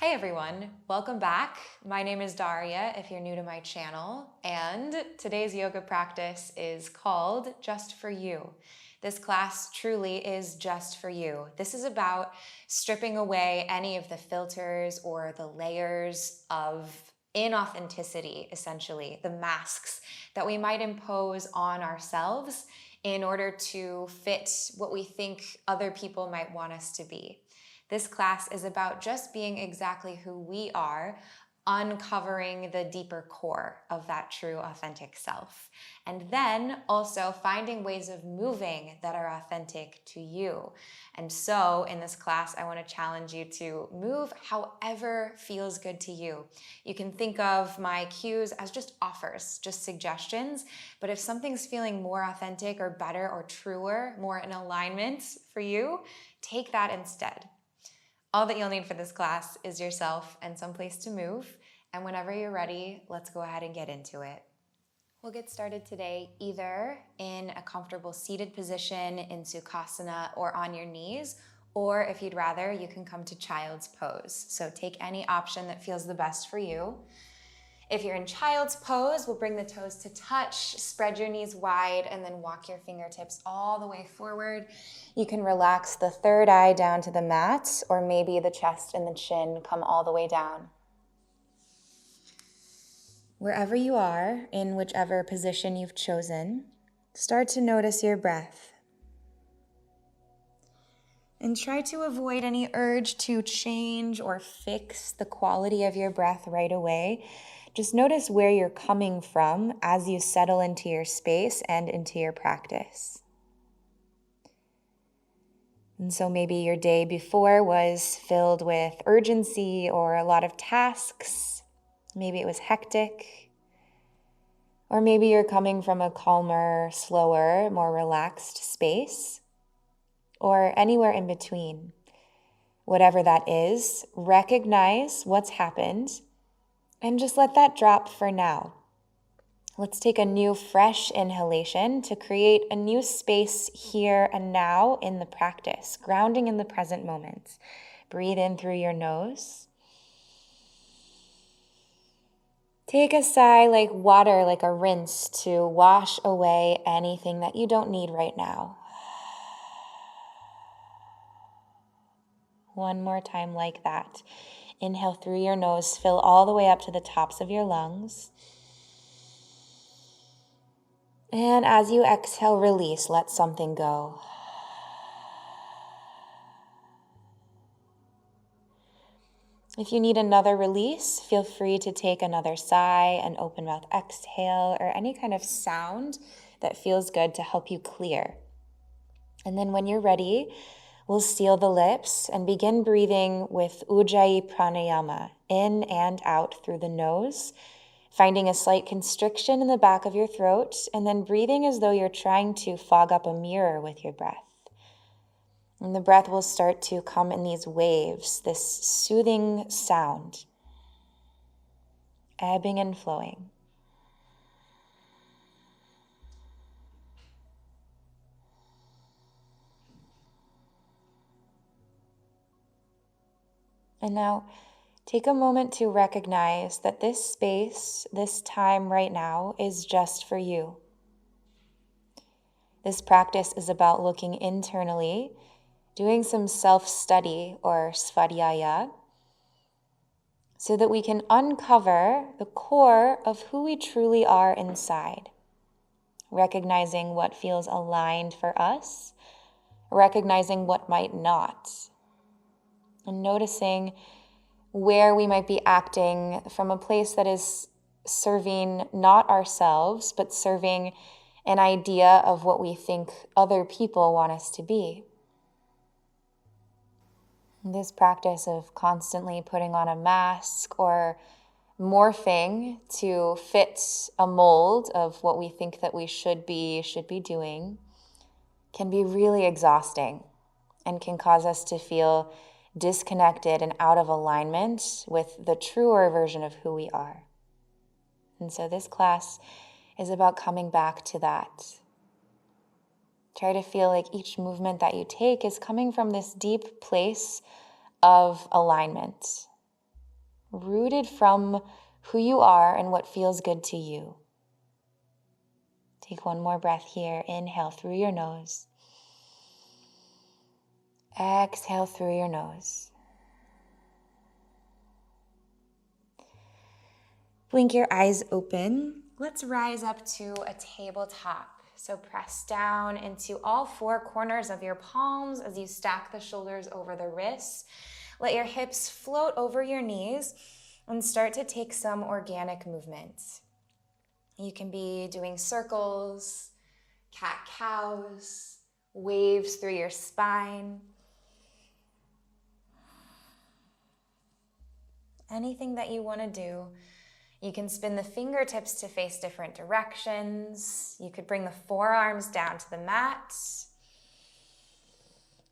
Hey everyone, welcome back. My name is Daria if you're new to my channel, and today's yoga practice is called Just For You. This class truly is just for you. This is about stripping away any of the filters or the layers of inauthenticity, essentially, the masks that we might impose on ourselves in order to fit what we think other people might want us to be. This class is about just being exactly who we are, uncovering the deeper core of that true authentic self. And then also finding ways of moving that are authentic to you. And so in this class, I want to challenge you to move however feels good to you. You can think of my cues as just offers, just suggestions. But if something's feeling more authentic or better or truer, more in alignment for you, take that instead. All that you'll need for this class is yourself and some place to move. And whenever you're ready, let's go ahead and get into it. We'll get started today either in a comfortable seated position in Sukhasana or on your knees, or if you'd rather, you can come to child's pose. So take any option that feels the best for you. If you're in child's pose, we'll bring the toes to touch, spread your knees wide, and then walk your fingertips all the way forward. You can relax the third eye down to the mat, or maybe the chest and the chin come all the way down. Wherever you are, in whichever position you've chosen, start to notice your breath. And try to avoid any urge to change or fix the quality of your breath right away. Just notice where you're coming from as you settle into your space and into your practice. And so maybe your day before was filled with urgency or a lot of tasks. Maybe it was hectic. Or maybe you're coming from a calmer, slower, more relaxed space. Or anywhere in between. Whatever that is, recognize what's happened and just let that drop for now. Let's take a new fresh inhalation to create a new space here and now in the practice, grounding in the present moment. Breathe in through your nose. Take a sigh like water, like a rinse to wash away anything that you don't need right now. One more time like that. Inhale through your nose, fill all the way up to the tops of your lungs. And as you exhale, release, let something go. If you need another release, feel free to take another sigh, an open mouth exhale, or any kind of sound that feels good to help you clear. And then when you're ready, we'll seal the lips and begin breathing with Ujjayi pranayama, in and out through the nose, finding a slight constriction in the back of your throat, and then breathing as though you're trying to fog up a mirror with your breath. And the breath will start to come in these waves, this soothing sound, ebbing and flowing. And now, take a moment to recognize that this space, this time right now, is just for you. This practice is about looking internally, doing some self-study or svadhyaya, so that we can uncover the core of who we truly are inside, recognizing what feels aligned for us, recognizing what might not, and noticing where we might be acting from a place that is serving not ourselves, but serving an idea of what we think other people want us to be. This practice of constantly putting on a mask or morphing to fit a mold of what we think that we should be doing can be really exhausting and can cause us to feel disconnected and out of alignment with the truer version of who we are. And so this class is about coming back to that. Try to feel like each movement that you take is coming from this deep place of alignment. rooted from who you are and what feels good to you. Take one more breath here. Inhale through your nose. Exhale through your nose. Blink your eyes open. Let's rise up to a tabletop. So press down into all four corners of your palms as you stack the shoulders over the wrists. Let your hips float over your knees and start to take some organic movements. You can be doing circles, cat-cows, waves through your spine. Anything that you want to do. You can spin the fingertips to face different directions. You could bring the forearms down to the mat.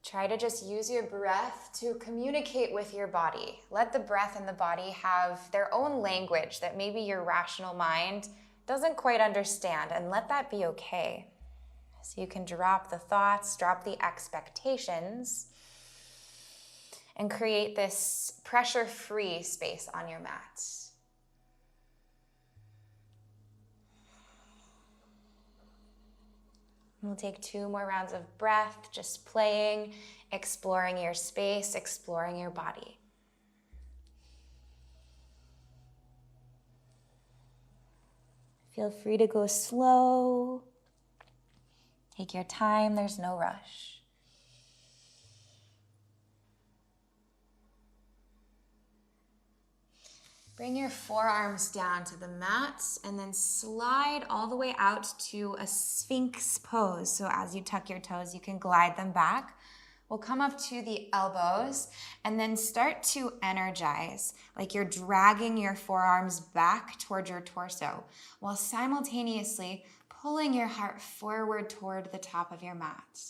Try to just use your breath to communicate with your body. Let the breath and the body have their own language that maybe your rational mind doesn't quite understand, and let that be okay. So you can drop the thoughts, drop the expectations, and create this pressure-free space on your mat. We'll take 2 more rounds of breath, just playing, exploring your space, exploring your body. Feel free to go slow. Take your time, there's no rush. Bring your forearms down to the mat and then slide all the way out to a Sphinx pose. So as you tuck your toes, you can glide them back. We'll come up to the elbows and then start to energize, like you're dragging your forearms back toward your torso while simultaneously pulling your heart forward toward the top of your mat.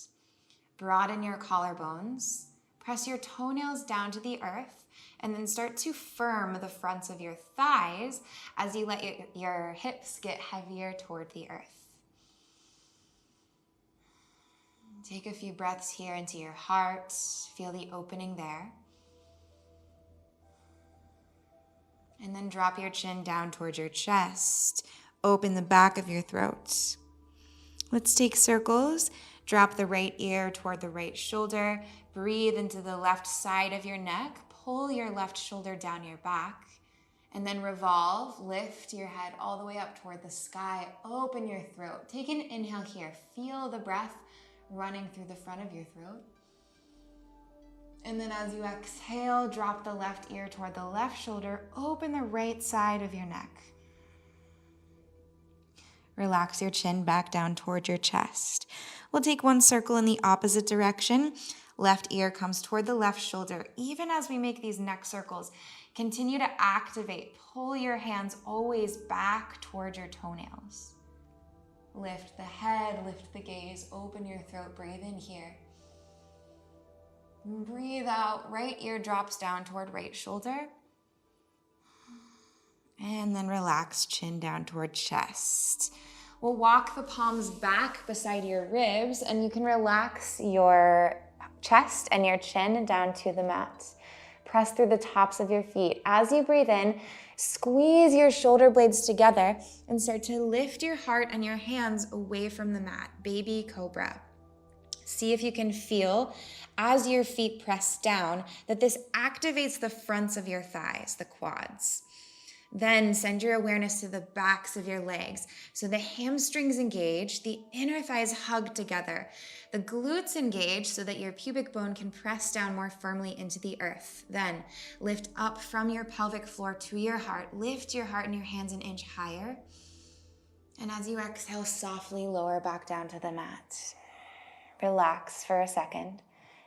Broaden your collarbones, press your toenails down to the earth, and then start to firm the fronts of your thighs as you let your hips get heavier toward the earth. Take a few breaths here into your heart. Feel the opening there. And then drop your chin down towards your chest. Open the back of your throat. Let's take circles. Drop the right ear toward the right shoulder. Breathe into the left side of your neck. Pull your left shoulder down your back. And then revolve. Lift your head all the way up toward the sky. Open your throat. Take an inhale here. Feel the breath running through the front of your throat. And then as you exhale, drop the left ear toward the left shoulder. Open the right side of your neck. Relax your chin back down toward your chest. We'll take one circle in the opposite direction. Left ear comes toward the left shoulder. Even as we make these neck circles, continue to activate. Pull your hands always back toward your toenails. Lift the head, lift the gaze, open your throat, breathe in here. Breathe out, right ear drops down toward right shoulder. And then relax, chin down toward chest. We'll walk the palms back beside your ribs, and you can relax your chest and your chin down to the mat. Press through the tops of your feet. As you breathe in, squeeze your shoulder blades together and start to lift your heart and your hands away from the mat. Baby Cobra. See if you can feel, as your feet press down, that this activates the fronts of your thighs, the quads. Then send your awareness to the backs of your legs. So the hamstrings engage, the inner thighs hug together. The glutes engage so that your pubic bone can press down more firmly into the earth. Then lift up from your pelvic floor to your heart. Lift your heart and your hands an inch higher. And as you exhale, softly lower back down to the mat. Relax for a second.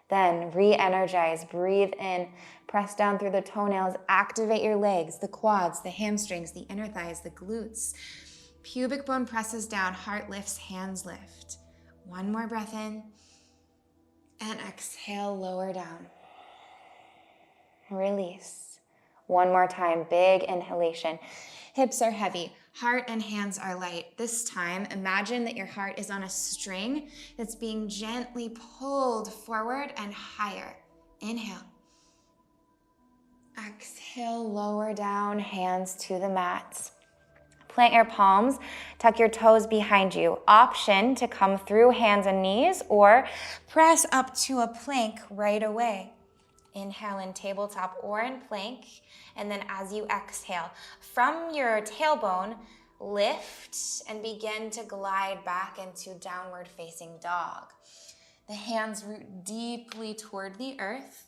Then re-energize, breathe in, press down through the toenails, activate your legs, the quads, the hamstrings, the inner thighs, the glutes. Pubic bone presses down, heart lifts, hands lift. One more breath in, and exhale, lower down. Release. One more time, big inhalation. Hips are heavy, heart and hands are light. This time, imagine that your heart is on a string that's being gently pulled forward and higher. Inhale. Exhale. exhale, lower down, hands to the mat. Plant your palms, tuck your toes behind you. Option to come through hands and knees or press up to a plank right away. Inhale in tabletop or in plank, and then as you exhale, from your tailbone, lift and begin to glide back into downward facing dog. The hands root deeply toward the earth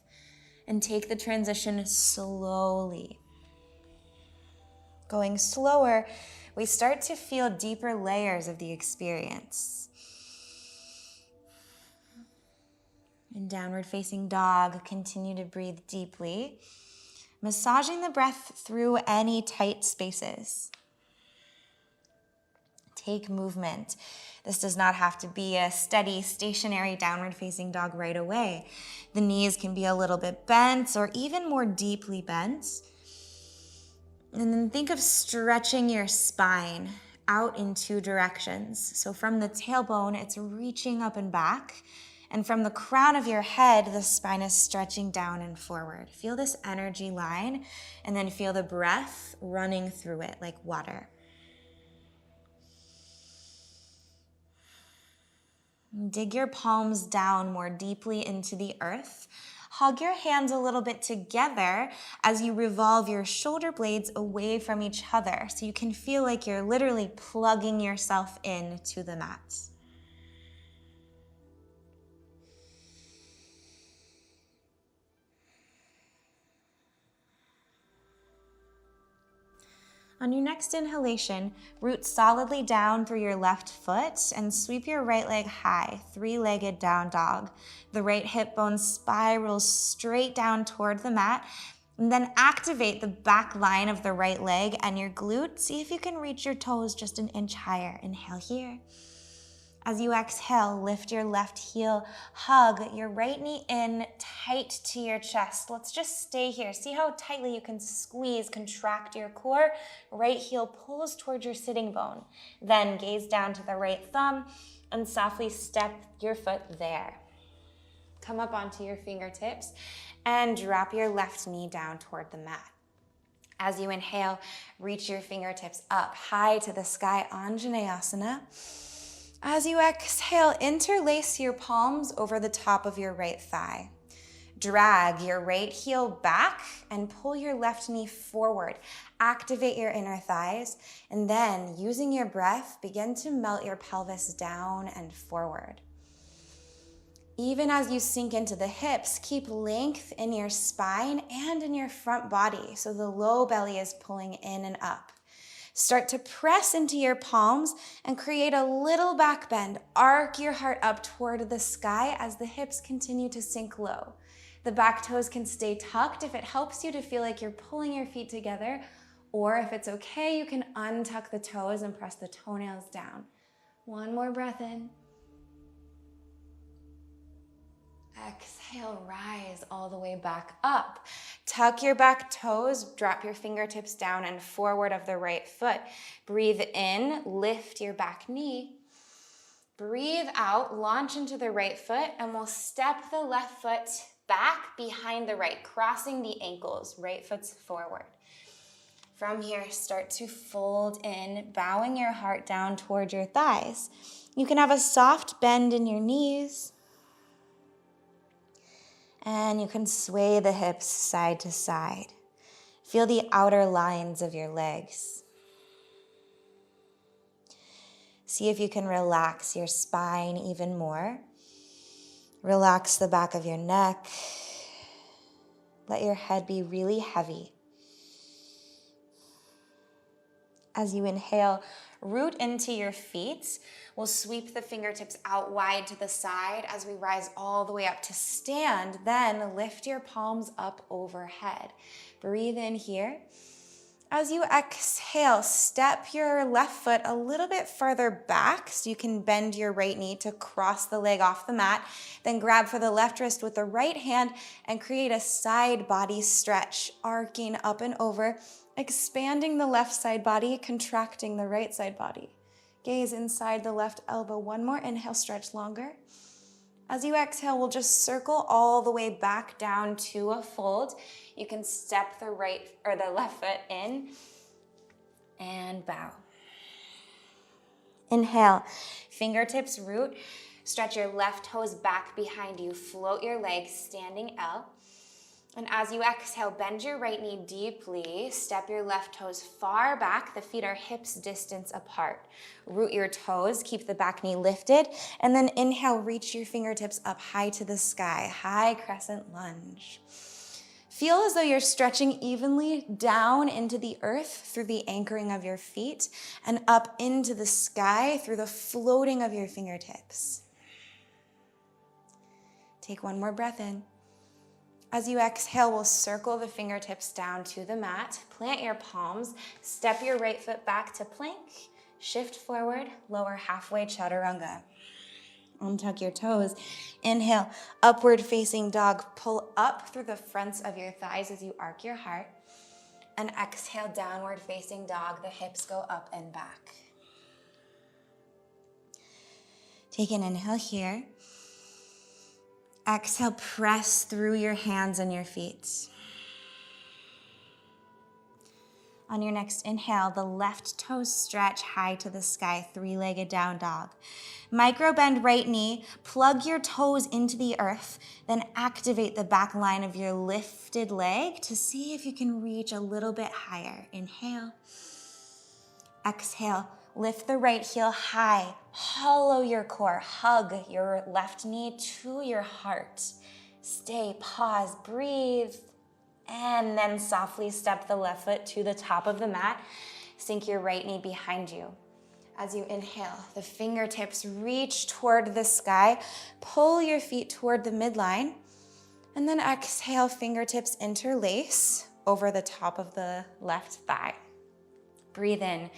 and take the transition slowly. Going slower, we start to feel deeper layers of the experience. In downward facing dog, continue to breathe deeply, massaging the breath through any tight spaces. Take movement. This does not have to be a steady, stationary downward facing dog right away. The knees can be a little bit bent or even more deeply bent. And then think of stretching your spine out in two directions. So from the tailbone, it's reaching up and back. And from the crown of your head, the spine is stretching down and forward. Feel this energy line, and then feel the breath running through it like water. Dig your palms down more deeply into the earth. Hug your hands a little bit together as you revolve your shoulder blades away from each other so you can feel like you're literally plugging yourself into the mat. On your next inhalation, root solidly down through your left foot and sweep your right leg high, three-legged down dog. The right hip bone spirals straight down toward the mat, and then activate the back line of the right leg and your glute. See if you can reach your toes just an inch higher. Inhale here. As you exhale, lift your left heel, hug your right knee in tight to your chest. Let's just stay here. See how tightly you can squeeze, contract your core. Right heel pulls towards your sitting bone. Then gaze down to the right thumb and softly step your foot there. Come up onto your fingertips and drop your left knee down toward the mat. As you inhale, reach your fingertips up high to the sky, Anjaneyasana. As you exhale, interlace your palms over the top of your right thigh. Drag your right heel back and pull your left knee forward. Activate your inner thighs, and then, using your breath, begin to melt your pelvis down and forward. Even as you sink into the hips, keep length in your spine and in your front body, so the low belly is pulling in and up. Start to press into your palms and create a little back bend. Arc your heart up toward the sky as the hips continue to sink low. The back toes can stay tucked if it helps you to feel like you're pulling your feet together, or if it's okay, you can untuck the toes and press the toenails down. One more breath in. Exhale, rise all the way back up. Tuck your back toes, drop your fingertips down and forward of the right foot. Breathe in, lift your back knee. Breathe out, launch into the right foot, and we'll step the left foot back behind the right, crossing the ankles, right foot's forward. From here, start to fold in, bowing your heart down toward your thighs. You can have a soft bend in your knees. And you can sway the hips side to side. Feel the outer lines of your legs. See if you can relax your spine even more. Relax the back of your neck. Let your head be really heavy. As you inhale, root into your feet. We'll sweep the fingertips out wide to the side as we rise all the way up to stand. Then lift your palms up overhead. Breathe in here. As you exhale, step your left foot a little bit further back so you can bend your right knee to cross the leg off the mat. Then grab for the left wrist with the right hand and create a side body stretch, arcing up and over, expanding the left side body, contracting the right side body. Gaze inside the left elbow. One more inhale, stretch longer. As you exhale, we'll just circle all the way back down to a fold. You can step the right or the left foot in and bow. Inhale, fingertips root. Stretch your left toes back behind you. Float your legs, standing L. And as you exhale, bend your right knee deeply. Step your left toes far back. The feet are hips distance apart. Root your toes, keep the back knee lifted. And then inhale, reach your fingertips up high to the sky. High crescent lunge. Feel as though you're stretching evenly down into the earth through the anchoring of your feet and up into the sky through the floating of your fingertips. Take one more breath in. As you exhale, we'll circle the fingertips down to the mat. Plant your palms. Step your right foot back to plank. Shift forward, lower halfway chaturanga. Untuck your toes. Inhale, upward facing dog. Pull up through the fronts of your thighs as you arc your heart. And exhale, downward facing dog. The hips go up and back. Take an inhale here. Exhale, press through your hands and your feet. On your next inhale, the left toes stretch high to the sky, three-legged down dog. Micro bend right knee, plug your toes into the earth, then activate the back line of your lifted leg to see if you can reach a little bit higher. Inhale. Exhale, lift the right heel high, hollow your core, hug your left knee to your heart. Stay, pause, breathe, and then softly step the left foot to the top of the mat. Sink your right knee behind you. As you inhale, the fingertips reach toward the sky. Pull your feet toward the midline. And then exhale, fingertips interlace over the top of the left thigh. Breathe in.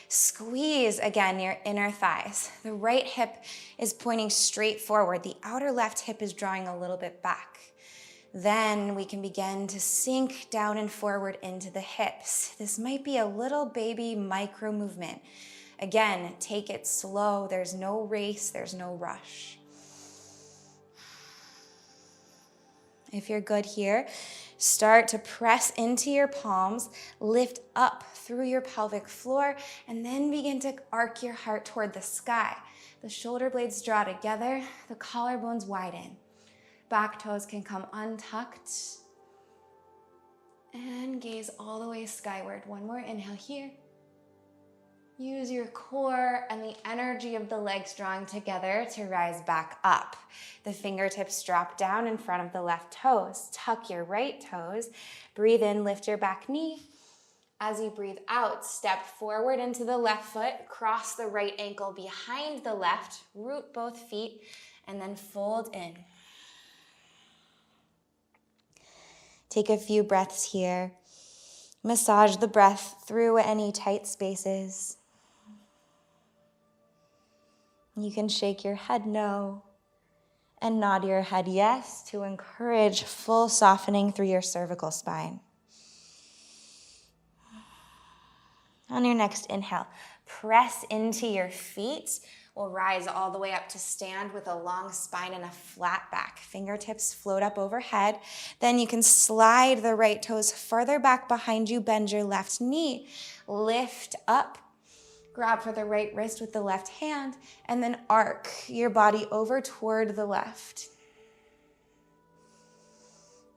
Squeeze again your inner thighs. The right hip is pointing straight forward. The outer left hip is drawing a little bit back. Then we can begin to sink down and forward into the hips. This might be a little baby micro movement. Again, take it slow. There's no race, there's no rush. If you're good here, start to press into your palms, lift up through your pelvic floor, and then begin to arc your heart toward the sky. The shoulder blades draw together, the collarbones widen. Back toes can come untucked. And gaze all the way skyward. One more inhale here. Use your core and the energy of the legs drawing together to rise back up. The fingertips drop down in front of the left toes. Tuck your right toes. Breathe in, lift your back knee. As you breathe out, step forward into the left foot, cross the right ankle behind the left, root both feet, and then fold in. Take a few breaths here. Massage the breath through any tight spaces. You can shake your head no and nod your head yes to encourage full softening through your cervical spine. On your next inhale, press into your feet. We'll rise all the way up to stand with a long spine and a flat back. Fingertips float up overhead. Then you can slide the right toes further back behind you. Bend your left knee. Lift up. Grab for the right wrist with the left hand. And then arc your body over toward the left.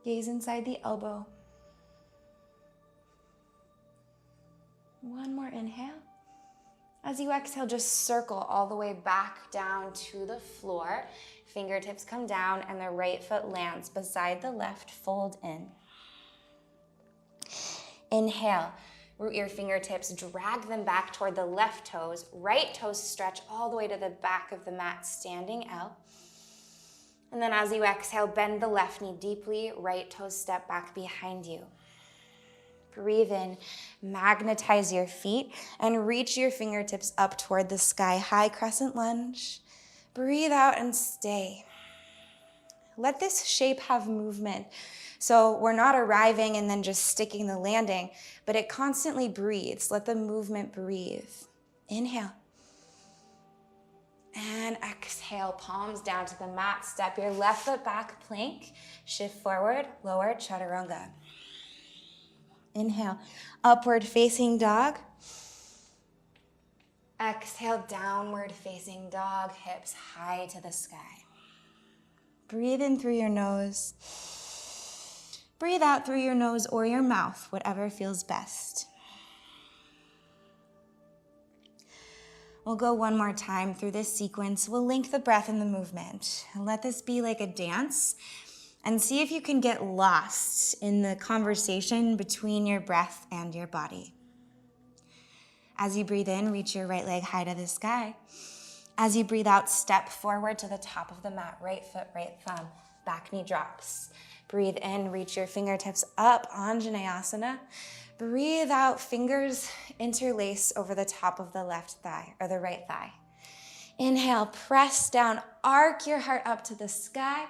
Gaze inside the elbow. One more inhale. As you exhale, just circle all the way back down to the floor. Fingertips come down and the right foot lands beside the left, fold in. Inhale, root your fingertips, drag them back toward the left toes. Right toes stretch all the way to the back of the mat, standing L. And then as you exhale, bend the left knee deeply, right toes step back behind you. Breathe in, magnetize your feet, and reach your fingertips up toward the sky. High crescent lunge. Breathe out and stay. Let this shape have movement. So we're not arriving and then just sticking the landing, but it constantly breathes. Let the movement breathe. Inhale. And exhale, palms down to the mat. Step your left foot back, plank. Shift forward, lower chaturanga. Inhale, upward facing dog. Exhale, downward facing dog, hips high to the sky. Breathe in through your nose. Breathe out through your nose or your mouth, whatever feels best. We'll go one more time through this sequence. We'll link the breath and the movement. And let this be like a dance. And see if you can get lost in the conversation between your breath and your body. As you breathe in, reach your right leg high to the sky. As you breathe out, step forward to the top of the mat. Right foot, right thumb, back knee drops. Breathe in, reach your fingertips up, Anjaneyasana. Breathe out, fingers interlace over the top of the left thigh, or the right thigh. Inhale, press down, arc your heart up to the sky.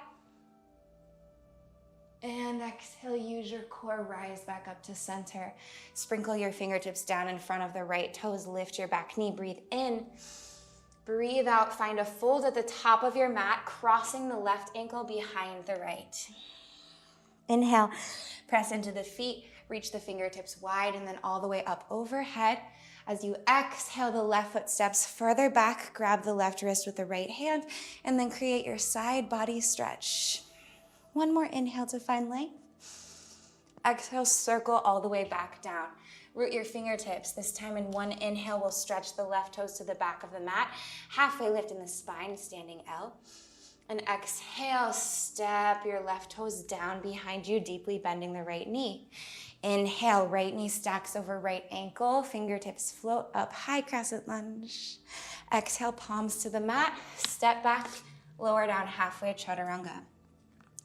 And exhale, use your core, rise back up to center. Sprinkle your fingertips down in front of the right toes, lift your back knee, breathe in. Breathe out, find a fold at the top of your mat, crossing the left ankle behind the right. Inhale, press into the feet, reach the fingertips wide and then all the way up overhead. As you exhale, the left foot steps further back, grab the left wrist with the right hand, and then create your side body stretch. One more inhale to find length. Exhale, circle all the way back down. Root your fingertips. This time in one inhale, we'll stretch the left toes to the back of the mat. Halfway lift in the spine, standing L. And exhale, step your left toes down behind you, deeply bending the right knee. Inhale, right knee stacks over right ankle. Fingertips float up, high crescent lunge. Exhale, palms to the mat. Step back, lower down halfway, chaturanga.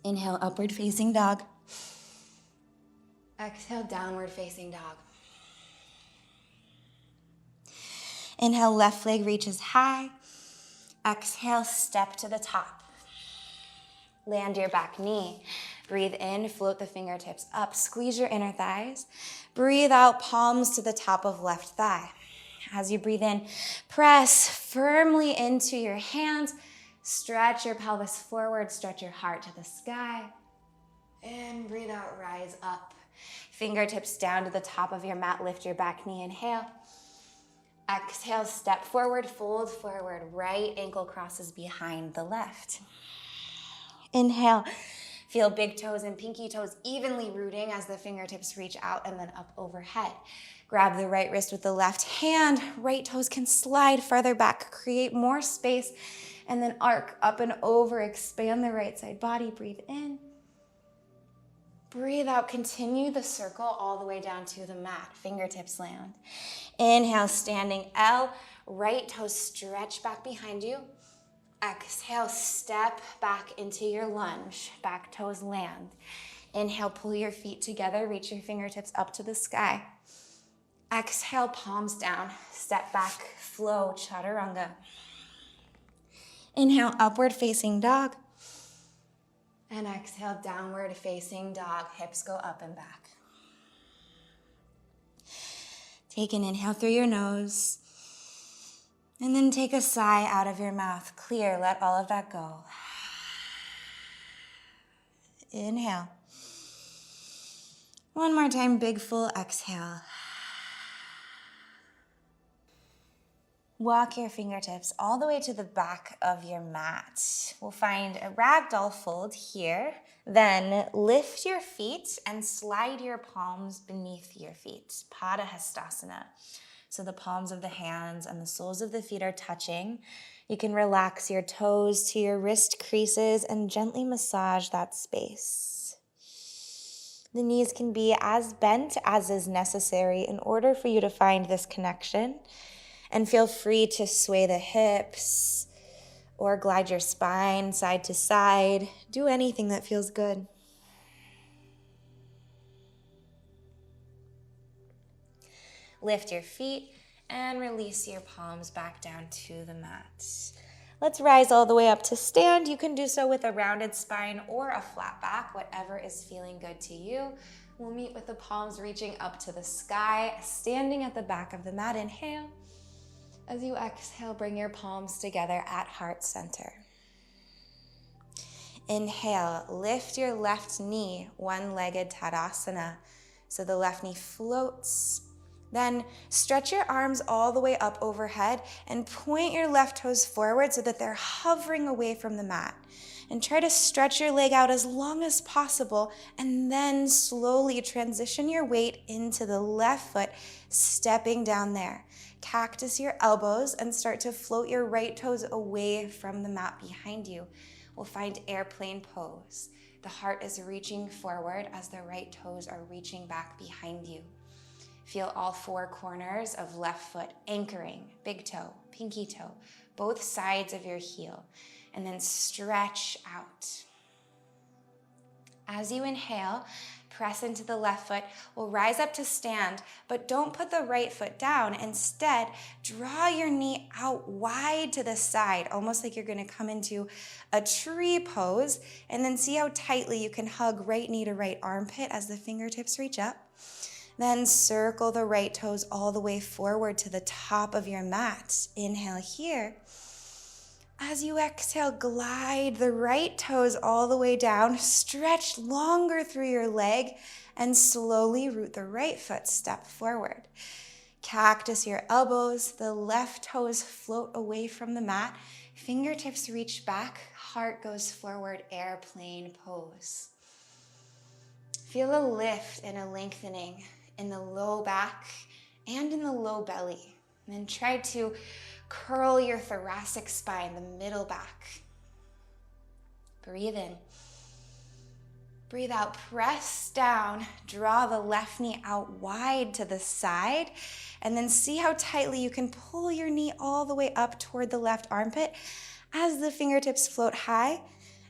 Inhale, upward facing dog. Exhale, downward facing dog. Inhale, left leg reaches high. Exhale, step to the top. Land your back knee. Breathe in, float the fingertips up. Squeeze your inner thighs. Breathe out, palms to the top of left thigh. As you breathe in, press firmly into your hands. Stretch your pelvis forward, stretch your heart to the sky. And breathe out, rise up. Fingertips down to the top of your mat, lift your back knee, inhale. Exhale, step forward, fold forward. Right ankle crosses behind the left. Inhale, feel big toes and pinky toes evenly rooting as the fingertips reach out and then up overhead. Grab the right wrist with the left hand. Right toes can slide further back, create more space, and then arc up and over, expand the right side body. Breathe in. Breathe out, continue the circle all the way down to the mat. Fingertips land. Inhale, standing L. Right toes stretch back behind you. Exhale, step back into your lunge. Back toes land. Inhale, pull your feet together. Reach your fingertips up to the sky. Exhale, palms down. Step back, flow, chaturanga. Inhale, upward facing dog. And exhale, downward facing dog. Hips go up and back. Take an inhale through your nose. And then take a sigh out of your mouth. Clear, let all of that go. Inhale. One more time, big full exhale. Walk your fingertips all the way to the back of your mat. We'll find a ragdoll fold here. Then lift your feet and slide your palms beneath your feet. Padahastasana. So the palms of the hands and the soles of the feet are touching. You can relax your toes to your wrist creases and gently massage that space. The knees can be as bent as is necessary in order for you to find this connection. And feel free to sway the hips or glide your spine side to side. Do anything that feels good. Lift your feet and release your palms back down to the mat. Let's rise all the way up to stand. You can do so with a rounded spine or a flat back, whatever is feeling good to you. We'll meet with the palms reaching up to the sky, standing at the back of the mat. Inhale. As you exhale, bring your palms together at heart center. Inhale, lift your left knee, one-legged Tadasana. So the left knee floats. Then stretch your arms all the way up overhead and point your left toes forward so that they're hovering away from the mat. And try to stretch your leg out as long as possible, and then slowly transition your weight into the left foot, stepping down there. Cactus your elbows and start to float your right toes away from the mat behind you. We'll find airplane pose. The heart is reaching forward as the right toes are reaching back behind you. Feel all four corners of left foot anchoring, big toe, pinky toe, both sides of your heel, and then stretch out. As you inhale, press into the left foot. We'll rise up to stand, but don't put the right foot down. Instead, draw your knee out wide to the side, almost like you're gonna come into a tree pose, and then see how tightly you can hug right knee to right armpit as the fingertips reach up. Then circle the right toes all the way forward to the top of your mat. Inhale here. As you exhale, glide the right toes all the way down, stretch longer through your leg, and slowly root the right foot, step forward. Cactus your elbows, the left toes float away from the mat, fingertips reach back, heart goes forward, airplane pose. Feel a lift and a lengthening in the low back and in the low belly. And then try to curl your thoracic spine, the middle back. Breathe in. Breathe out, press down, draw the left knee out wide to the side, and then see how tightly you can pull your knee all the way up toward the left armpit as the fingertips float high,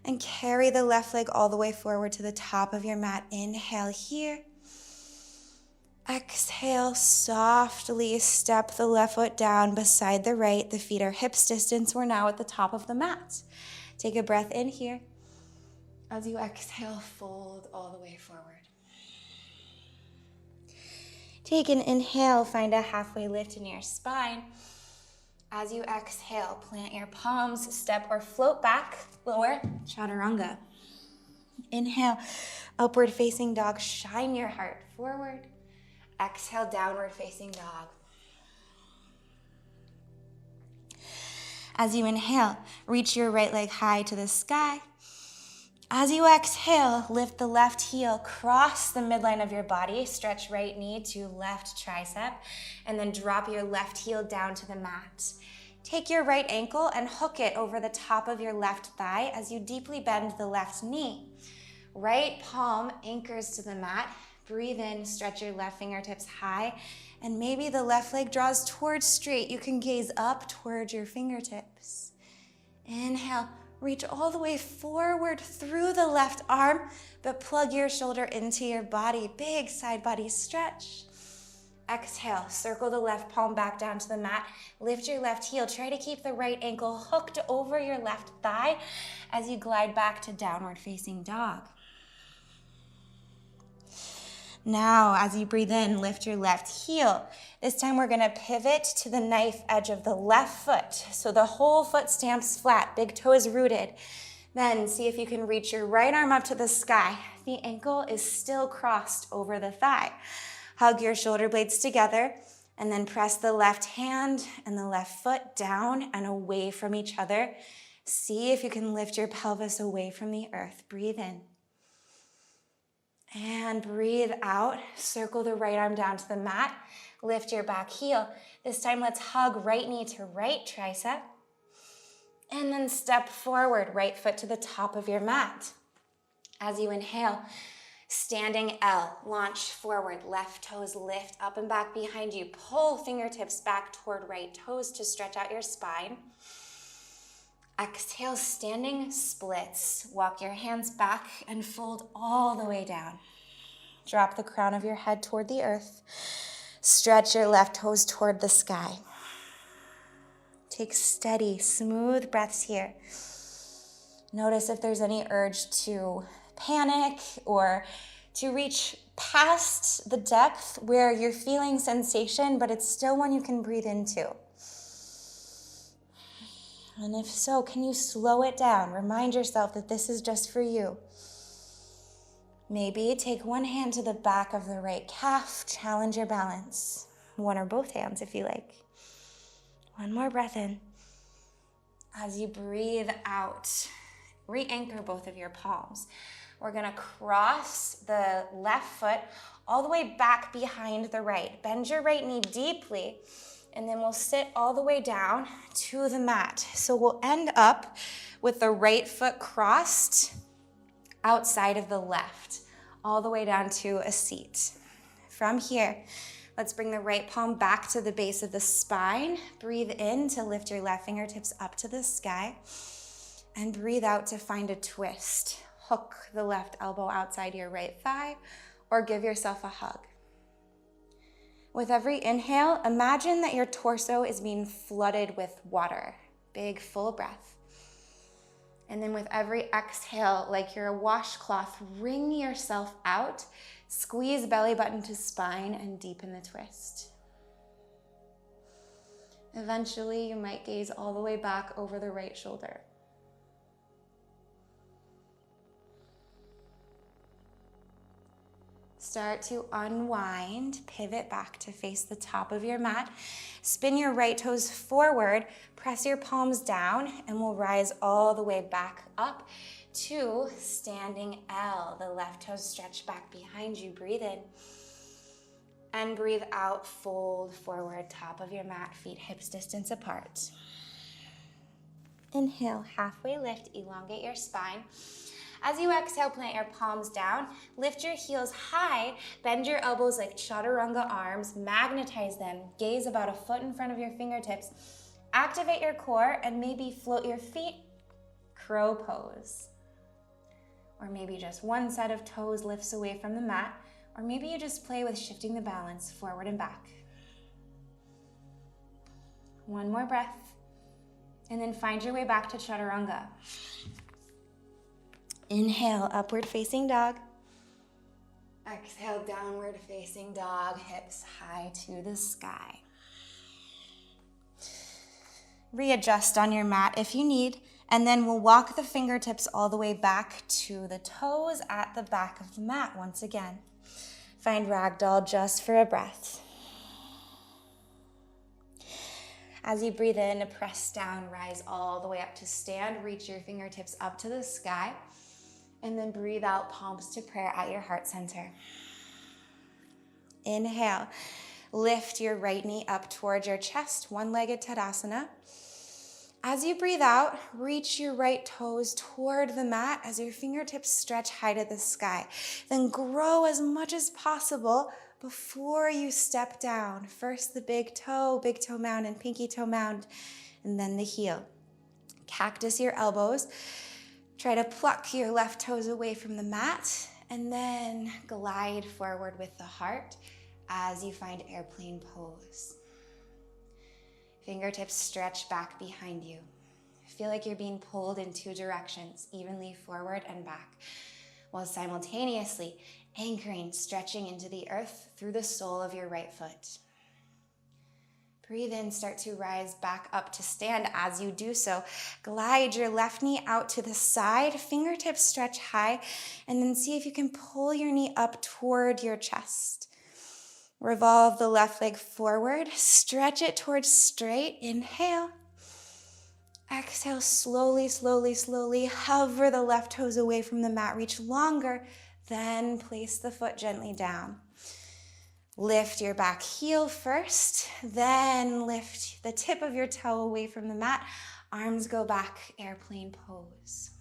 and carry the left leg all the way forward to the top of your mat. Inhale here. Exhale, softly step the left foot down beside the right. The feet are hips distance. We're now at the top of the mat. Take a breath in here. As you exhale, fold all the way forward. Take an inhale, find a halfway lift in your spine. As you exhale, plant your palms, step or float back, lower, chaturanga. Inhale, upward facing dog, shine your heart forward. Exhale, downward facing dog. As you inhale, reach your right leg high to the sky. As you exhale, lift the left heel, cross the midline of your body, stretch right knee to left tricep, and then drop your left heel down to the mat. Take your right ankle and hook it over the top of your left thigh as you deeply bend the left knee. Right palm anchors to the mat. Breathe in, stretch your left fingertips high, and maybe the left leg draws towards straight. You can gaze up towards your fingertips. Inhale, reach all the way forward through the left arm, but plug your shoulder into your body. Big side body stretch. Exhale, circle the left palm back down to the mat. Lift your left heel. Try to keep the right ankle hooked over your left thigh as you glide back to downward facing dog. Now, as you breathe in, lift your left heel. This time we're gonna pivot to the knife edge of the left foot. So the whole foot stamps flat, big toe is rooted. Then see if you can reach your right arm up to the sky. The ankle is still crossed over the thigh. Hug your shoulder blades together, and then press the left hand and the left foot down and away from each other. See if you can lift your pelvis away from the earth. Breathe in. And breathe out. Circle the right arm down to the mat. Lift your back heel. This time let's hug right knee to right tricep. And then step forward, right foot to the top of your mat. As you inhale, standing L, launch forward, left toes lift up and back behind you. Pull fingertips back toward right toes to stretch out your spine. Exhale, standing splits. Walk your hands back and fold all the way down. Drop the crown of your head toward the earth. Stretch your left toes toward the sky. Take steady, smooth breaths here. Notice if there's any urge to panic or to reach past the depth where you're feeling sensation, but it's still one you can breathe into. And if so, can you slow it down? Remind yourself that this is just for you. Maybe take one hand to the back of the right calf, challenge your balance. One or both hands if you like. One more breath in. As you breathe out, re-anchor both of your palms. We're gonna cross the left foot all the way back behind the right. Bend your right knee deeply, and then we'll sit all the way down to the mat. So we'll end up with the right foot crossed outside of the left, all the way down to a seat. From here, let's bring the right palm back to the base of the spine. Breathe in to lift your left fingertips up to the sky. And breathe out to find a twist. Hook the left elbow outside your right thigh, or give yourself a hug. With every inhale, imagine that your torso is being flooded with water. Big, full breath. And then with every exhale, like you're a washcloth, wring yourself out, squeeze belly button to spine, and deepen the twist. Eventually, you might gaze all the way back over the right shoulder. Start to unwind, pivot back to face the top of your mat. Spin your right toes forward, press your palms down, and we'll rise all the way back up to standing L. The left toes stretch back behind you. Breathe in. And breathe out, fold forward, top of your mat, feet hips distance apart. Inhale, halfway lift, elongate your spine. As you exhale, plant your palms down, lift your heels high, bend your elbows like chaturanga arms, magnetize them, gaze about a foot in front of your fingertips, activate your core, and maybe float your feet, crow pose. Or maybe just one set of toes lifts away from the mat, or maybe you just play with shifting the balance forward and back. One more breath, and then find your way back to chaturanga. Inhale, upward facing dog. Exhale, downward facing dog, hips high to the sky. Readjust on your mat if you need, and then we'll walk the fingertips all the way back to the toes at the back of the mat once again. Find ragdoll just for a breath. As you breathe in, press down, rise all the way up to stand, reach your fingertips up to the sky. And then breathe out, palms to prayer at your heart center. Inhale, lift your right knee up towards your chest, one-legged Tadasana. As you breathe out, reach your right toes toward the mat as your fingertips stretch high to the sky. Then grow as much as possible before you step down. First the big toe mound and pinky toe mound, and then the heel. Cactus your elbows. Try to pluck your left toes away from the mat, and then glide forward with the heart as you find airplane pose. Fingertips stretch back behind you. Feel like you're being pulled in two directions, evenly forward and back, while simultaneously anchoring, stretching into the earth through the sole of your right foot. Breathe in, start to rise back up to stand. As you do so, glide your left knee out to the side, fingertips stretch high, and then see if you can pull your knee up toward your chest. Revolve the left leg forward, stretch it towards straight, inhale. Exhale, slowly, slowly, slowly, hover the left toes away from the mat, reach longer, then place the foot gently down. Lift your back heel first, then lift the tip of your toe away from the mat. Arms go back, airplane pose.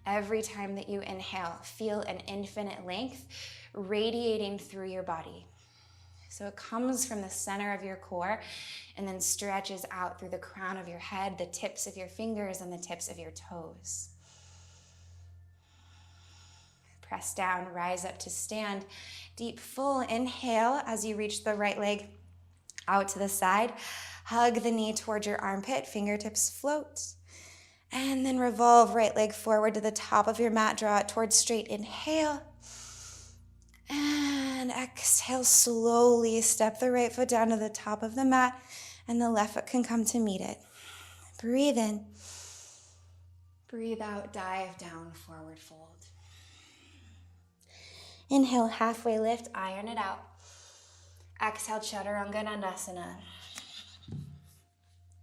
Every time that you inhale, feel an infinite length radiating through your body. So it comes from the center of your core and then stretches out through the crown of your head, the tips of your fingers, and the tips of your toes. Press down, rise up to stand. Deep, full inhale as you reach the right leg out to the side. Hug the knee towards your armpit, fingertips float. And then revolve right leg forward to the top of your mat, draw it towards straight. Inhale. And exhale, slowly step the right foot down to the top of the mat, and the left foot can come to meet it. Breathe in. Breathe out, dive down, forward fold. Inhale, halfway lift, iron it out. Exhale, Chaturanga Dandasana.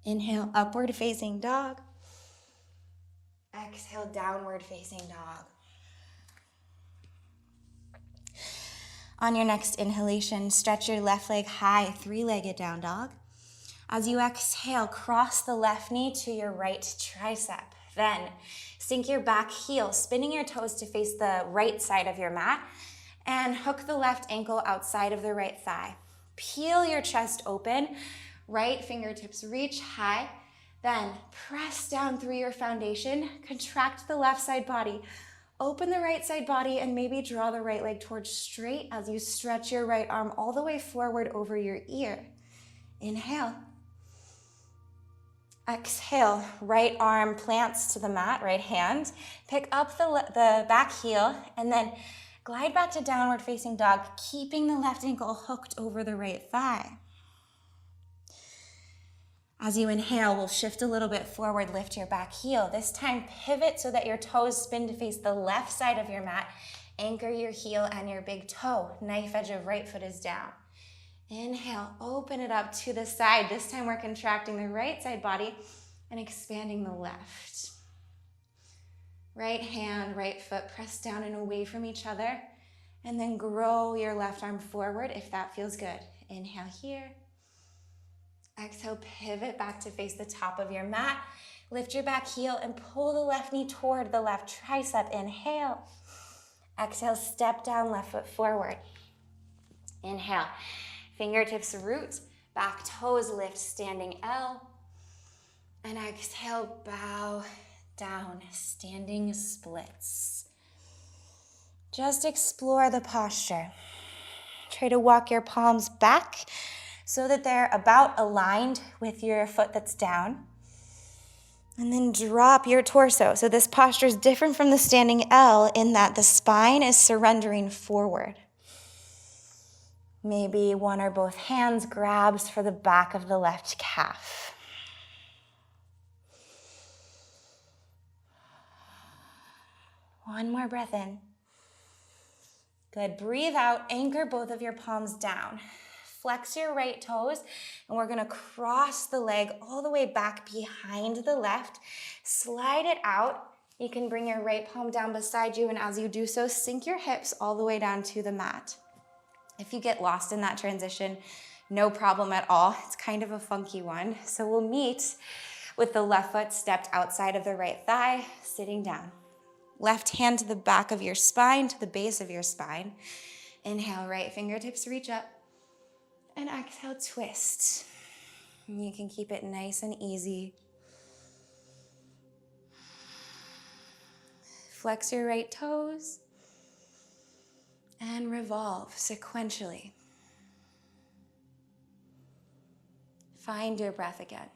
Inhale, upward facing dog. Exhale, downward facing dog. On your next inhalation, stretch your left leg high, three-legged down dog. As you exhale, cross the left knee to your right tricep. Then sink your back heel, spinning your toes to face the right side of your mat, and hook the left ankle outside of the right thigh. Peel your chest open, right fingertips reach high, then press down through your foundation, contract the left side body, open the right side body, and maybe draw the right leg towards straight as you stretch your right arm all the way forward over your ear. Inhale. Exhale, right arm plants to the mat, right hand. Pick up the back heel and then glide back to downward facing dog, keeping the left ankle hooked over the right thigh. As you inhale, we'll shift a little bit forward, lift your back heel. This time, pivot so that your toes spin to face the left side of your mat. Anchor your heel and your big toe. Knife edge of right foot is down. Inhale, open it up to the side. This time we're contracting the right side body and expanding the left. Right hand, right foot pressed down and away from each other. And then grow your left arm forward if that feels good. Inhale here. Exhale, pivot back to face the top of your mat. Lift your back heel and pull the left knee toward the left tricep. Inhale. Exhale, step down, left foot forward. Inhale. Fingertips root, back toes lift, standing L. And exhale, bow down, standing splits. Just explore the posture. Try to walk your palms back so that they're about aligned with your foot that's down. And then drop your torso. So this posture is different from the standing L in that the spine is surrendering forward. Maybe one or both hands grabs for the back of the left calf. One more breath in. Good. Breathe out. Anchor both of your palms down. Flex your right toes, and we're going to cross the leg all the way back behind the left. Slide it out. You can bring your right palm down beside you, and as you do so, sink your hips all the way down to the mat. If you get lost in that transition, no problem at all. It's kind of a funky one. So we'll meet with the left foot stepped outside of the right thigh, sitting down. Left hand to the back of your spine, to the base of your spine. Inhale, right fingertips reach up. And exhale, twist. And you can keep it nice and easy. Flex your right toes. And revolve sequentially. Find your breath again.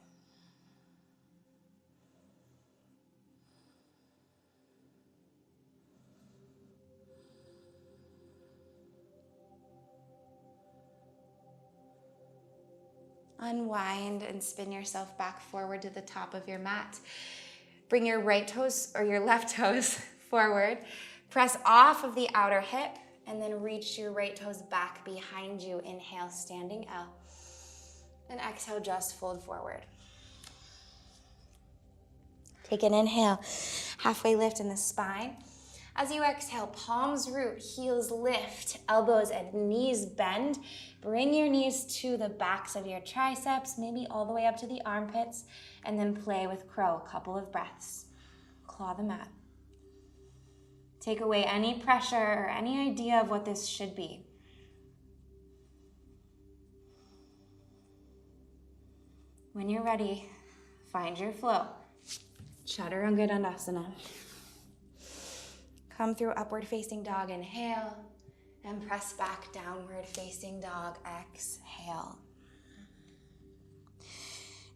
Unwind and spin yourself back forward to the top of your mat. Bring your right toes or your left toes forward. Press off of the outer hip. And then reach your right toes back behind you. Inhale, standing L. And exhale, just fold forward. Take an inhale, halfway lift in the spine. As you exhale, palms root, heels lift, elbows and knees bend. Bring your knees to the backs of your triceps, maybe all the way up to the armpits, and then play with crow, a couple of breaths. Claw the mat. Take away any pressure or any idea of what this should be. When you're ready, find your flow. Chaturanga Dandasana. Come through upward facing dog, inhale, and press back downward facing dog, exhale.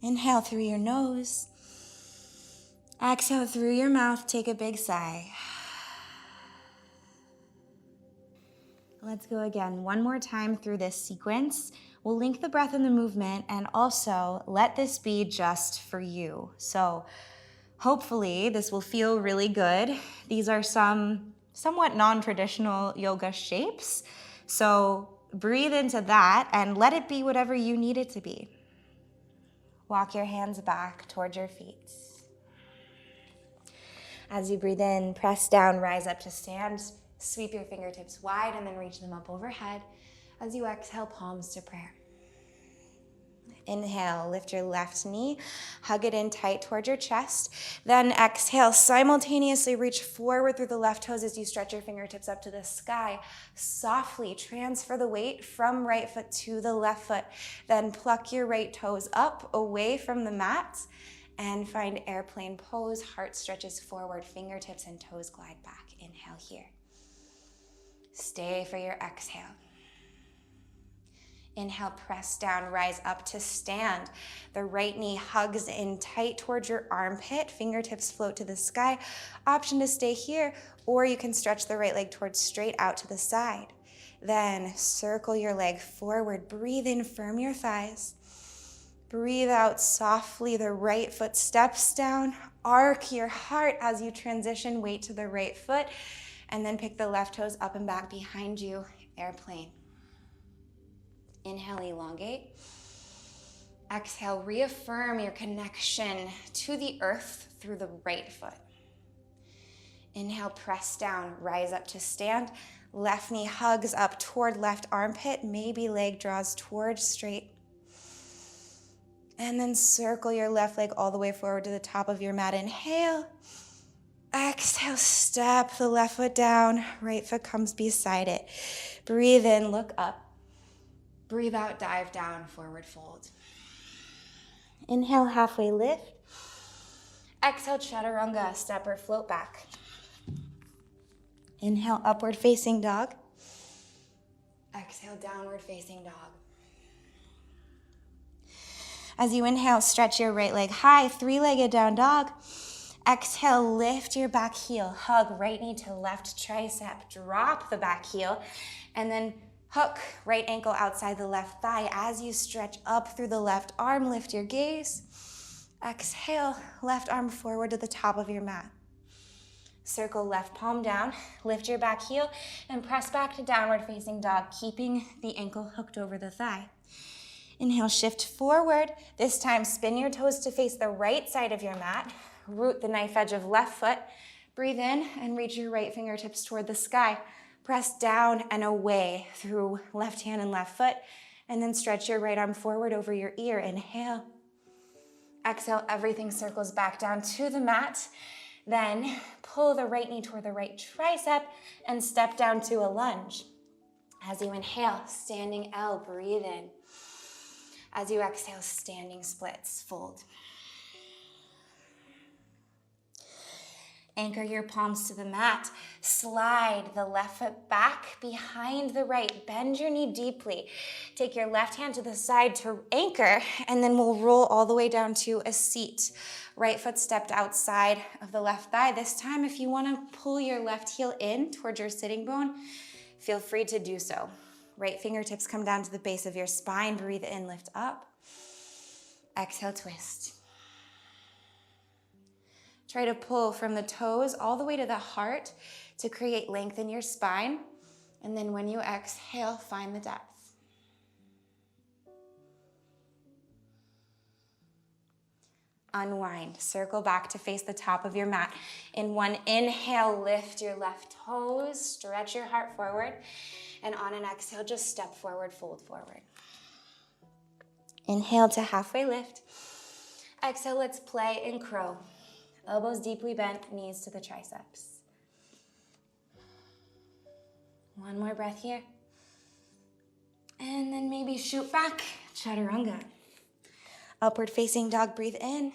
Inhale through your nose. Exhale through your mouth, take a big sigh. Let's go again. One more time through this sequence. We'll link the breath and the movement, and also let this be just for you. So hopefully this will feel really good. These are some somewhat non-traditional yoga shapes. So breathe into that and let it be whatever you need it to be. Walk your hands back towards your feet. As you breathe in, press down, rise up to stand, sweep your fingertips wide and then reach them up overhead. As you exhale, palms to prayer. Inhale, lift your left knee, hug it in tight towards your chest. Then exhale, simultaneously reach forward through the left toes as you stretch your fingertips up to the sky. Softly transfer the weight from right foot to the left foot. Then pluck your right toes up away from the mat and find airplane pose. Heart stretches forward, fingertips and toes glide back. Inhale here. Stay for your exhale. Inhale, press down, rise up to stand. The right knee hugs in tight towards your armpit. Fingertips float to the sky. Option to stay here, or you can stretch the right leg towards straight out to the side. Then circle your leg forward. Breathe in, firm your thighs. Breathe out softly. The right foot steps down. Arc your heart as you transition weight to the right foot. And then pick the left toes up and back behind you. Airplane. Inhale, elongate. Exhale, reaffirm your connection to the earth through the right foot. Inhale, press down, rise up to stand. Left knee hugs up toward left armpit. Maybe leg draws towards straight. And then circle your left leg all the way forward to the top of your mat. Inhale. Exhale, step the left foot down. Right foot comes beside it. Breathe in, look up. Breathe out, dive down, forward fold. Inhale, halfway lift. Exhale, chaturanga, step or float back. Inhale, upward facing dog. Exhale, downward facing dog. As you inhale, stretch your right leg high, three-legged down dog. Exhale, lift your back heel, hug right knee to left tricep, drop the back heel, and then hook right ankle outside the left thigh. As you stretch up through the left arm, lift your gaze. Exhale, left arm forward to the top of your mat. Circle left palm down, lift your back heel, and press back to downward facing dog, keeping the ankle hooked over the thigh. Inhale, shift forward. This time, spin your toes to face the right side of your mat. Root the knife edge of left foot. Breathe in and reach your right fingertips toward the sky. Press down and away through left hand and left foot, and then stretch your right arm forward over your ear. Inhale. Exhale, everything circles back down to the mat. Then pull the right knee toward the right tricep and step down to a lunge. As you inhale, standing L, breathe in. As you exhale, standing splits, fold. Anchor your palms to the mat. Slide the left foot back behind the right. Bend your knee deeply. Take your left hand to the side to anchor, and then we'll roll all the way down to a seat. Right foot stepped outside of the left thigh. This time, if you want to pull your left heel in towards your sitting bone, feel free to do so. Right fingertips come down to the base of your spine. Breathe in, lift up. Exhale, twist. Try to pull from the toes all the way to the heart to create length in your spine. And then when you exhale, find the depth. Unwind. Circle back to face the top of your mat. In one inhale, lift your left toes, stretch your heart forward. And on an exhale, just step forward, fold forward. Inhale to halfway lift. Exhale, let's play in crow. Elbows deeply bent, knees to the triceps. One more breath here. And then maybe shoot back, chaturanga. Upward facing dog, breathe in.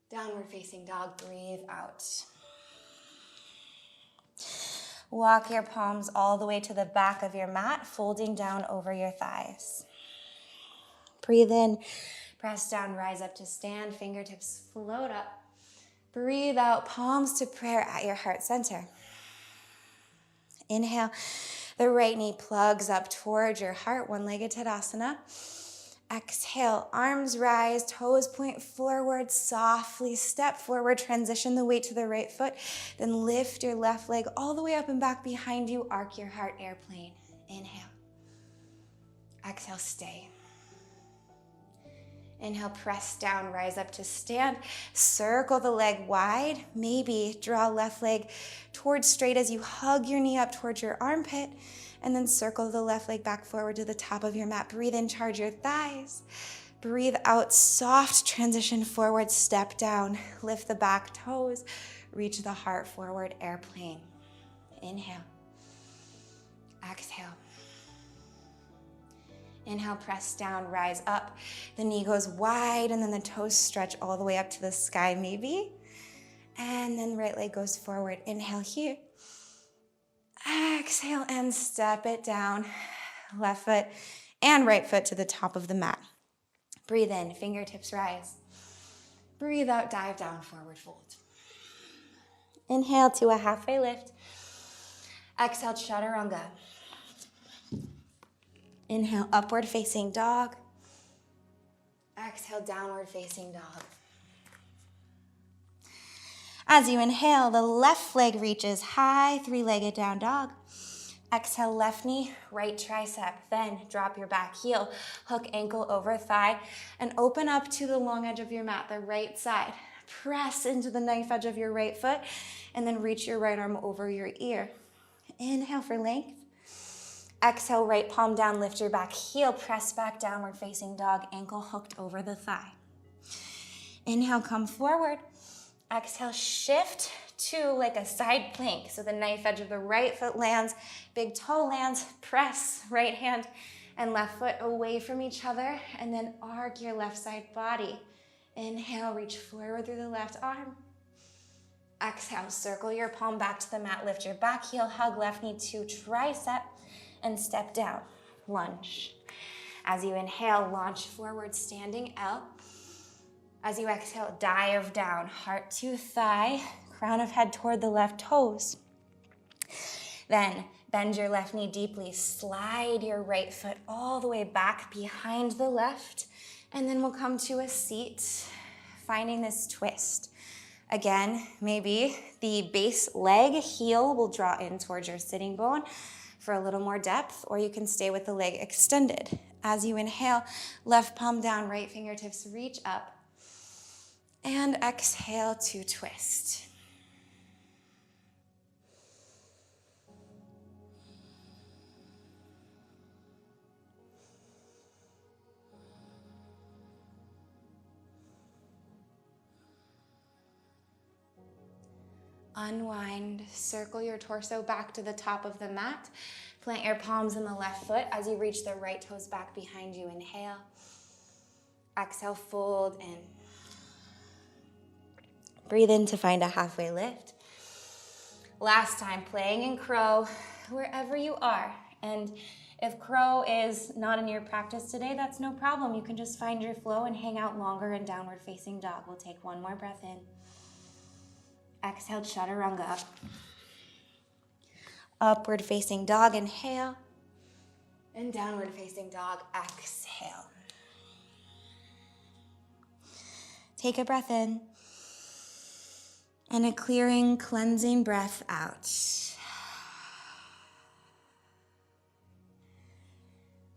Downward facing dog, breathe out. Walk your palms all the way to the back of your mat, folding down over your thighs. Breathe in, press down, rise up to stand, fingertips float up. Breathe out, palms to prayer at your heart center. Inhale, the right knee plugs up towards your heart, one-legged Tadasana. Exhale, arms rise, toes point forward, softly step forward, transition the weight to the right foot, then lift your left leg all the way up and back behind you, arc your heart, airplane. Inhale. Exhale, stay. Inhale, press down, rise up to stand. Circle the leg wide. Maybe draw left leg towards straight as you hug your knee up towards your armpit. And then circle the left leg back forward to the top of your mat. Breathe in, charge your thighs. Breathe out, soft transition forward, step down. Lift the back toes. Reach the heart forward, airplane. Inhale. Exhale. Inhale, press down, rise up. The knee goes wide and then the toes stretch all the way up to the sky maybe. And then right leg goes forward. Inhale here. Exhale and step it down. Left foot and right foot to the top of the mat. Breathe in, fingertips rise. Breathe out, dive down, forward fold. Inhale to a halfway lift. Exhale, chaturanga. Inhale, upward facing dog. Exhale, downward facing dog. As you inhale, the left leg reaches high, three-legged down dog. Exhale, left knee, right tricep. Then drop your back heel, hook ankle over thigh, and open up to the long edge of your mat, the right side. Press into the knife edge of your right foot, and then reach your right arm over your ear. Inhale for length. Exhale, right palm down, lift your back heel, press back, downward facing dog, ankle hooked over the thigh. Inhale, come forward. Exhale, shift to like a side plank. So the knife edge of the right foot lands, big toe lands, press right hand and left foot away from each other, and then arc your left side body. Inhale, reach forward through the left arm. Exhale, circle your palm back to the mat, lift your back heel, hug left knee to tricep, and step down, lunge. As you inhale, launch forward, standing L. As you exhale, dive down, heart to thigh, crown of head toward the left toes. Then bend your left knee deeply, slide your right foot all the way back behind the left, and then we'll come to a seat, finding this twist. Again, maybe the base leg heel will draw in towards your sitting bone for a little more depth, or you can stay with the leg extended. As you inhale, left palm down, right fingertips reach up, and exhale to twist. Unwind, circle your torso back to the top of the mat. Plant your palms in the left foot as you reach the right toes back behind you. Inhale. Exhale, fold in. Breathe in to find a halfway lift. Last time, playing in crow wherever you are. And if crow is not in your practice today, that's no problem. You can just find your flow and hang out longer in downward facing dog. We'll take one more breath in. Exhale, chaturanga. Upward facing dog, inhale. And downward facing dog, exhale. Take a breath in. And a clearing, cleansing breath out.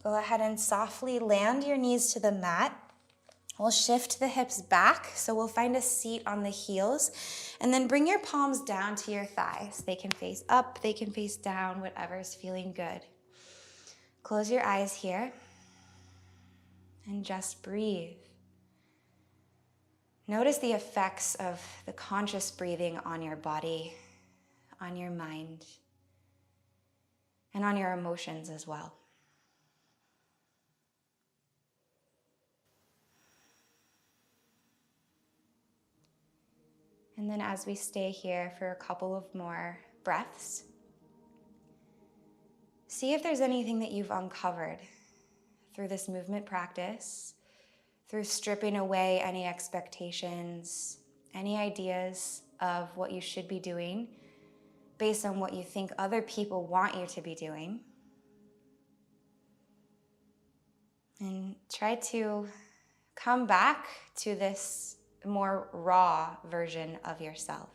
Go ahead and softly land your knees to the mat. We'll shift the hips back, so we'll find a seat on the heels, and then bring your palms down to your thighs. They can face up, they can face down, whatever's feeling good. Close your eyes here, and just breathe. Notice the effects of the conscious breathing on your body, on your mind, and on your emotions as well. And then as we stay here for a couple of more breaths, see if there's anything that you've uncovered through this movement practice, through stripping away any expectations, any ideas of what you should be doing based on what you think other people want you to be doing. And try to come back to this more raw version of yourself.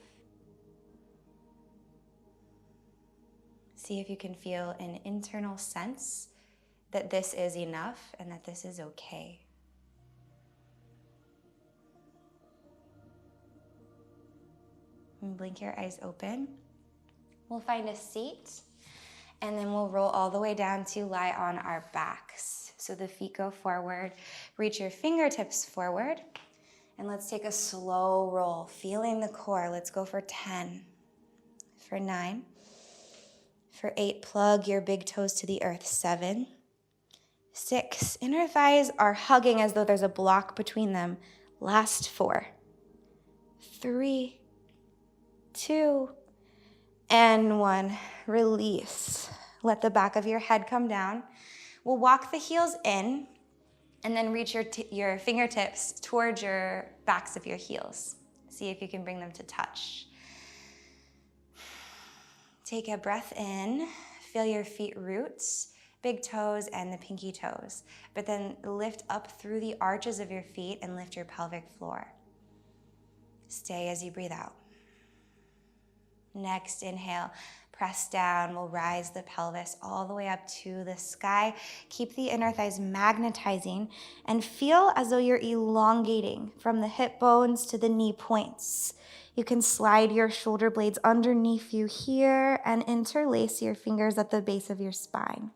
See if you can feel an internal sense that this is enough and that this is okay. And blink your eyes open. We'll find a seat, and then we'll roll all the way down to lie on our backs. So the feet go forward, reach your fingertips forward, and let's take a slow roll, feeling the core. Let's go for 10, for 9, for 8, plug your big toes to the earth, 7, 6, inner thighs are hugging as though there's a block between them, last 4, 3, 2, and 1, release. Let the back of your head come down. We'll walk the heels in and then reach your fingertips towards your backs of your heels. See if you can bring them to touch. Take a breath in, feel your feet roots, big toes and the pinky toes, but then lift up through the arches of your feet and lift your pelvic floor. Stay as you breathe out. Next, inhale, press down. We'll rise the pelvis all the way up to the sky. Keep the inner thighs magnetizing and feel as though you're elongating from the hip bones to the knee points. You can slide your shoulder blades underneath you here and interlace your fingers at the base of your spine.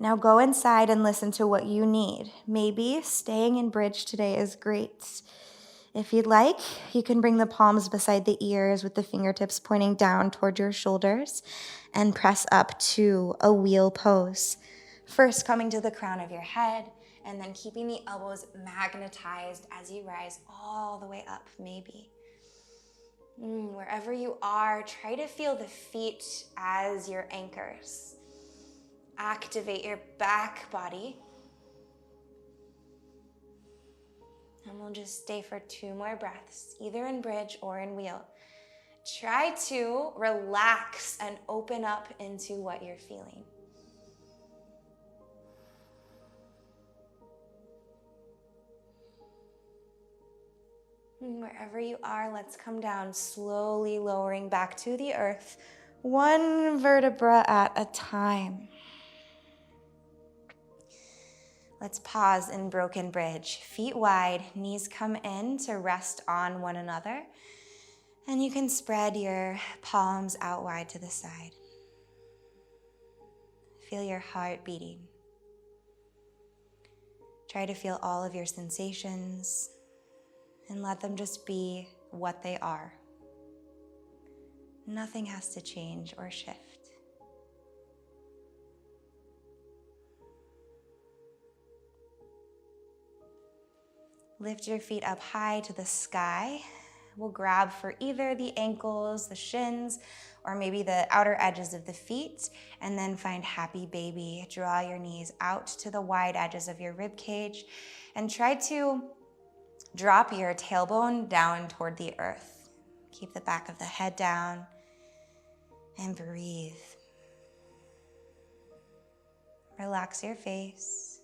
Now go inside and listen to what you need. Maybe staying in bridge today is great. If you'd like, you can bring the palms beside the ears with the fingertips pointing down toward your shoulders and press up to a wheel pose. First coming to the crown of your head and then keeping the elbows magnetized as you rise all the way up, maybe. Wherever you are, try to feel the feet as your anchors. Activate your back body. And we'll just stay for 2 more breaths, either in bridge or in wheel. Try to relax and open up into what you're feeling. Wherever you are, let's come down, slowly lowering back to the earth, 1 vertebra at a time. Let's pause in broken bridge. Feet wide, knees come in to rest on one another. And you can spread your palms out wide to the side. Feel your heart beating. Try to feel all of your sensations and let them just be what they are. Nothing has to change or shift. Lift your feet up high to the sky. We'll grab for either the ankles, the shins, or maybe the outer edges of the feet, and then find happy baby. Draw your knees out to the wide edges of your rib cage, and try to drop your tailbone down toward the earth. Keep the back of the head down, and breathe. Relax your face.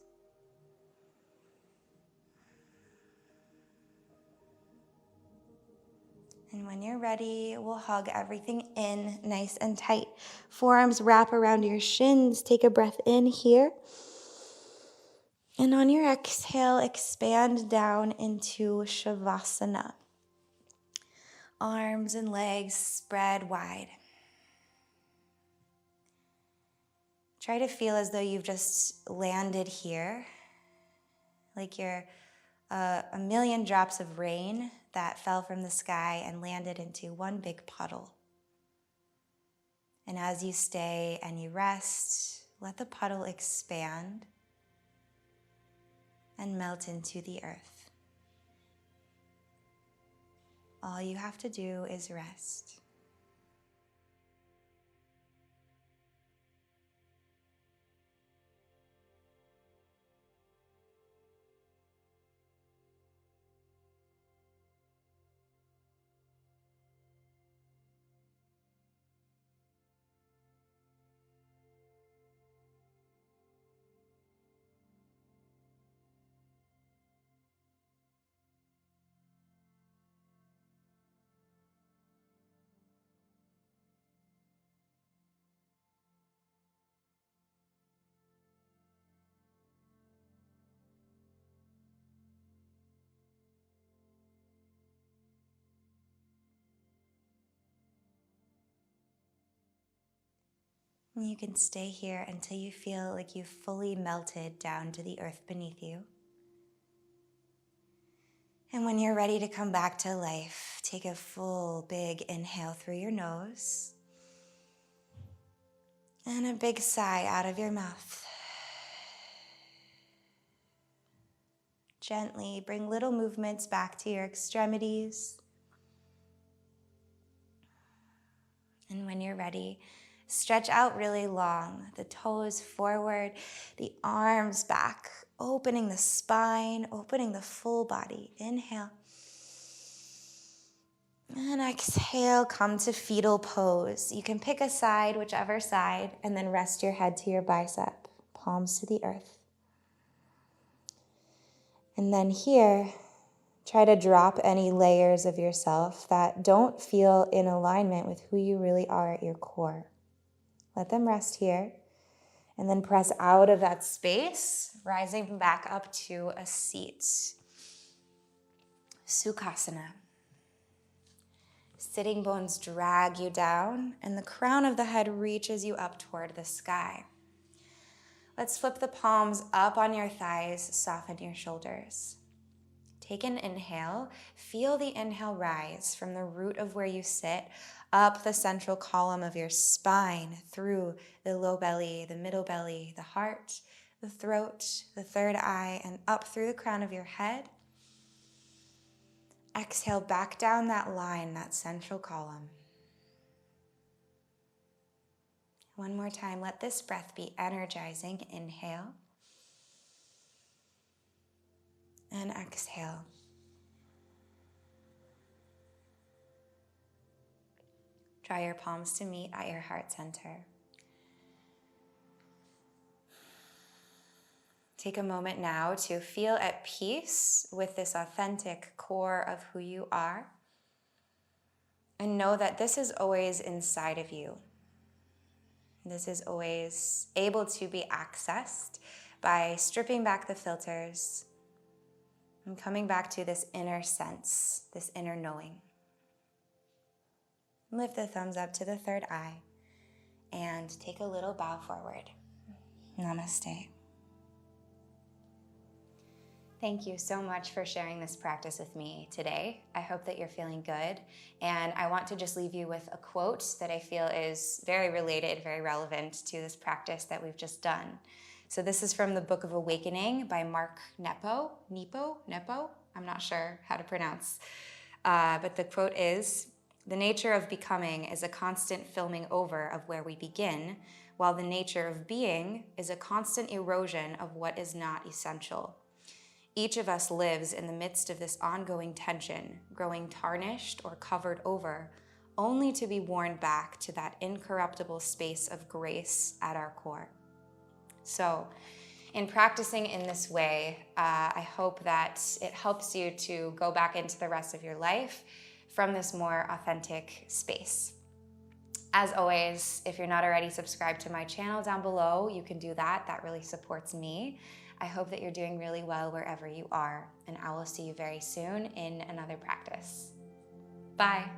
And when you're ready, we'll hug everything in nice and tight. Forearms wrap around your shins. Take a breath in here. And on your exhale, expand down into Savasana. Arms and legs spread wide. Try to feel as though you've just landed here, like you're a million drops of rain that fell from the sky and landed into one big puddle. And as you stay and you rest, let the puddle expand and melt into the earth. All you have to do is rest. And you can stay here until you feel like you've fully melted down to the earth beneath you. And when you're ready to come back to life, take a full, big inhale through your nose. And a big sigh out of your mouth. Gently bring little movements back to your extremities. And when you're ready, stretch out really long, the toes forward, the arms back, opening the spine, opening the full body. Inhale. And exhale, come to fetal pose. You can pick a side, whichever side, and then rest your head to your bicep, palms to the earth. And then here, try to drop any layers of yourself that don't feel in alignment with who you really are at your core. Let them rest here. And then press out of that space, rising back up to a seat. Sukhasana. Sitting bones drag you down, and the crown of the head reaches you up toward the sky. Let's flip the palms up on your thighs, soften your shoulders. Take an inhale. Feel the inhale rise from the root of where you sit, up the central column of your spine, through the low belly, the middle belly, the heart, the throat, the third eye, and up through the crown of your head. Exhale back down that line, that central column. One more time, let this breath be energizing. Inhale. And exhale. Draw your palms to meet at your heart center. Take a moment now to feel at peace with this authentic core of who you are. And know that this is always inside of you. This is always able to be accessed by stripping back the filters and coming back to this inner sense, this inner knowing. Lift the thumbs up to the third eye and take a little bow forward. Namaste. Thank you so much for sharing this practice with me today. I hope that you're feeling good. And I want to just leave you with a quote that I feel is very related, very relevant to this practice that we've just done. So this is from the Book of Awakening by Mark Nepo. I'm not sure how to pronounce. But the quote is, "The nature of becoming is a constant filming over of where we begin, while the nature of being is a constant erosion of what is not essential. Each of us lives in the midst of this ongoing tension, growing tarnished or covered over, only to be worn back to that incorruptible space of grace at our core." So, in practicing in this way, I hope that it helps you to go back into the rest of your life from this more authentic space. As always, if you're not already subscribed to my channel down below, you can do that. That really supports me. I hope that you're doing really well wherever you are, and I will see you very soon in another practice. Bye.